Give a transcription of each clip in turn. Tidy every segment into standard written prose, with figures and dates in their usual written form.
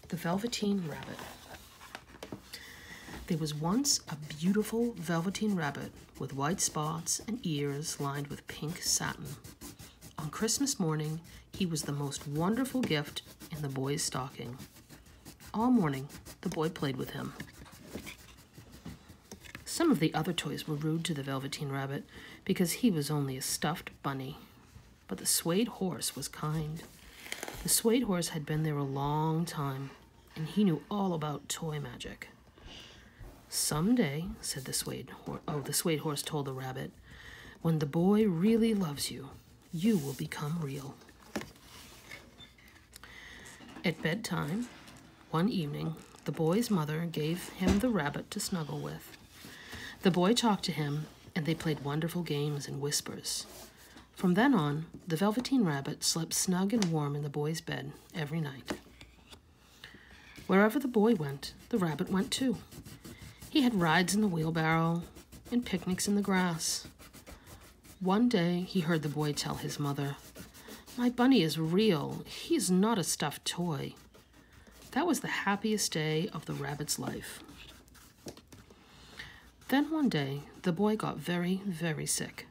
The Velveteen Rabbit. There was once a beautiful velveteen rabbit with white spots and ears lined with pink satin. On Christmas morning, he was the most wonderful gift in the boy's stocking. All morning, the boy played with him. Some of the other toys were rude to the Velveteen Rabbit because he was only a stuffed bunny. But the suede horse was kind. The suede horse had been there a long time, and he knew all about toy magic. Someday, said the suede horse told the rabbit, when the boy really loves you, you will become real. At bedtime, one evening, the boy's mother gave him the rabbit to snuggle with. The boy talked to him, and they played wonderful games in whispers. From then on, the Velveteen Rabbit slept snug and warm in the boy's bed every night. Wherever the boy went, the rabbit went too. He had rides in the wheelbarrow and picnics in the grass. One day, he heard the boy tell his mother, "My bunny is real. He is not a stuffed toy." That was the happiest day of the rabbit's life. Then one day, the boy got very, very sick.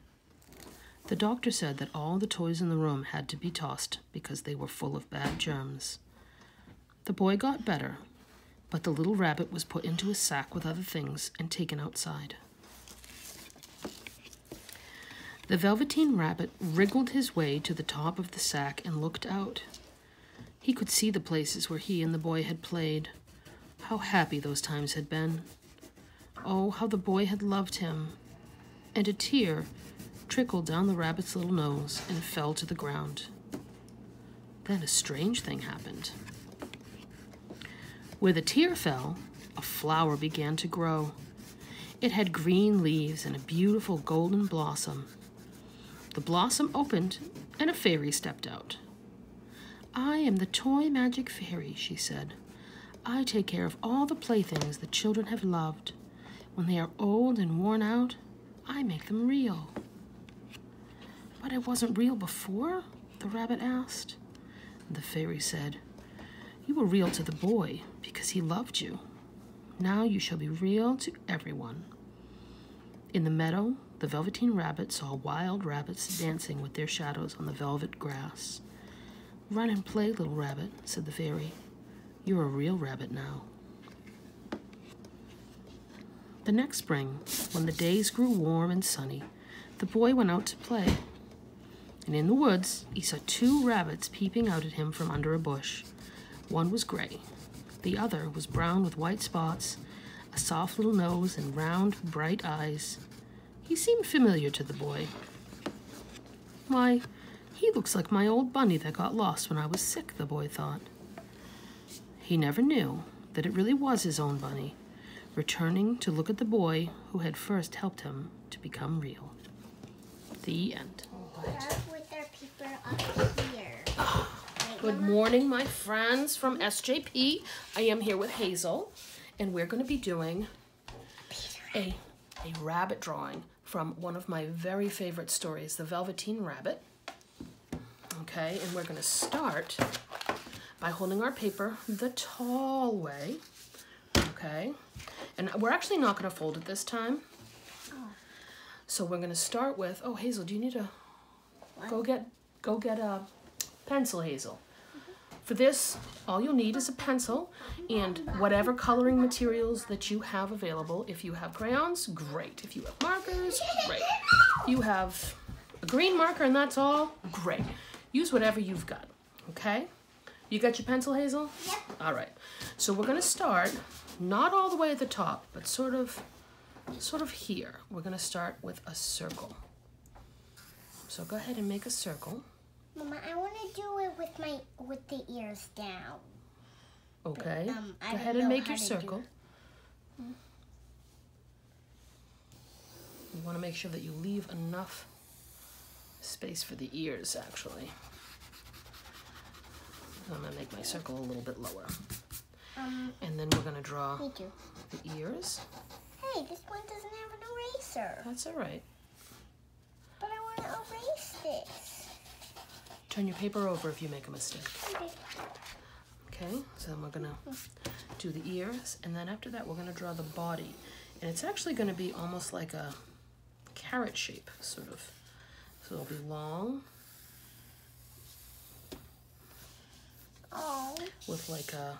The doctor said that all the toys in the room had to be tossed because they were full of bad germs. The boy got better, but the little rabbit was put into a sack with other things and taken outside. The Velveteen Rabbit wriggled his way to the top of the sack and looked out. He could see the places where he and the boy had played. How happy those times had been. Oh, how the boy had loved him. And a tear trickled down the rabbit's little nose and fell to the ground. Then a strange thing happened. Where the tear fell, a flower began to grow. It had green leaves and a beautiful golden blossom. The blossom opened, and a fairy stepped out. "I am the toy magic fairy," she said. "I take care of all the playthings the children have loved. When they are old and worn out, I make them real." "But I wasn't real before?" the rabbit asked. The fairy said, "You were real to the boy because he loved you. Now you shall be real to everyone." In the meadow, the Velveteen Rabbit saw wild rabbits dancing with their shadows on the velvet grass. "Run and play, little rabbit," said the fairy. "You're a real rabbit now." The next spring, when the days grew warm and sunny, the boy went out to play. And in the woods, he saw two rabbits peeping out at him from under a bush. One was gray. The other was brown with white spots, a soft little nose, and round, bright eyes. He seemed familiar to the boy. "Why, he looks like my old bunny that got lost when I was sick," the boy thought. He never knew that it really was his own bunny, returning to look at the boy who had first helped him to become real. The end. With our paper up here. Good morning, my friends from SJP. I am here with Hazel, and we're going to be doing a rabbit drawing from one of my very favorite stories, The Velveteen Rabbit. Okay, and we're going to start by holding our paper the tall way. Okay, and we're actually not going to fold it this time. So we're going to start with, oh, Hazel, do you need a, go get a pencil, Hazel. For this, all you'll need is a pencil and whatever coloring materials that you have available. If you have crayons, great. If you have markers, great. If you have a green marker and that's all, great. Use whatever you've got, okay? You got your pencil, Hazel? Yep. All right. So we're going to start, not all the way at the top, but sort of here. We're going to start with a circle. So go ahead and make a circle. Mama, I want to do it with the ears down. Okay. But, go ahead and make your circle. You want to make sure that you leave enough space for the ears, actually. I'm going to make my circle a little bit lower. And then we're going to draw the ears. Hey, this one doesn't have an eraser. That's all right. But I want to erase this. Turn your paper over if you make a mistake. Okay. Okay, so then we're gonna do the ears, and then after that we're gonna draw the body. And it's actually gonna be almost like a carrot shape, sort of. So it'll be long. Oh. With like a,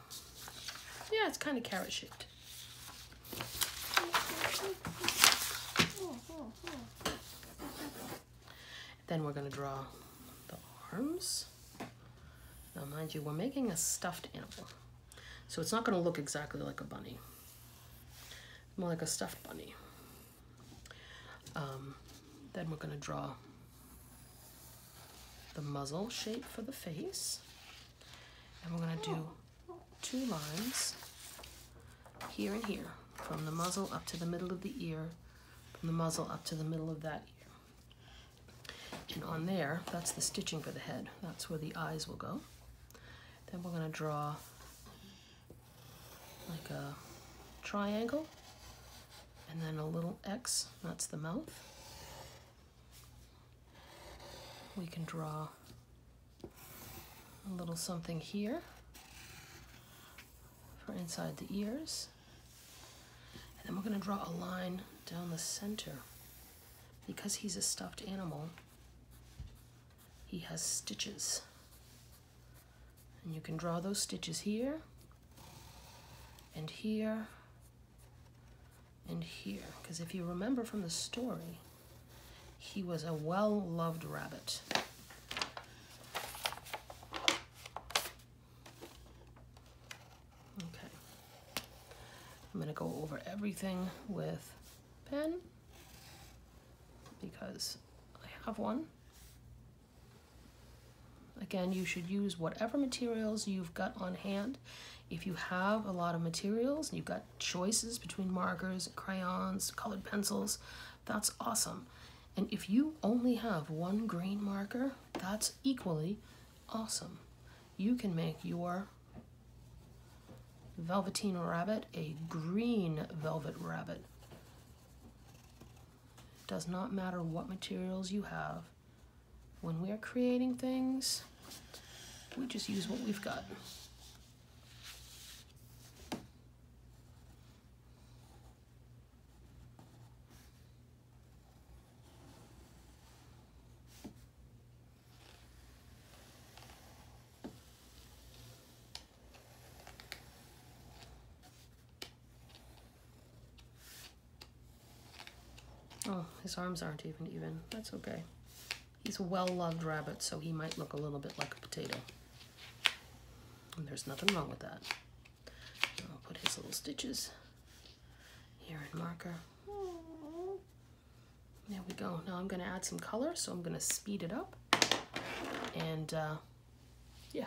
yeah, it's kind of carrot shaped. Then we're gonna draw the arms. Now mind you, we're making a stuffed animal. So it's not gonna look exactly like a bunny. More like a stuffed bunny. Then we're gonna draw the muzzle shape for the face. And we're gonna do 2 lines here and here, from the muzzle up to the middle of the ear, from the muzzle up to the middle of that ear. And on there, that's the stitching for the head. That's where the eyes will go. Then we're gonna draw like a triangle, and then a little X, that's the mouth. We can draw a little something here for inside the ears. And then we're going to draw a line down the center. Because he's a stuffed animal, he has stitches. And you can draw those stitches here, and here, and here. Because if you remember from the story, he was a well-loved rabbit. Okay. I'm going to go over everything with pen because I have one. Again, you should use whatever materials you've got on hand. If you have a lot of materials and you've got choices between markers, crayons, colored pencils, that's awesome. And if you only have one green marker, that's equally awesome. You can make your Velveteen rabbit a green velvet rabbit. It does not matter what materials you have. When we are creating things, we just use what we've got. Oh, his arms aren't even. That's okay. He's a well-loved rabbit, so he might look a little bit like a potato. And there's nothing wrong with that. So I'll put his little stitches here in marker. There we go. Now I'm going to add some color, so I'm going to speed it up. And yeah.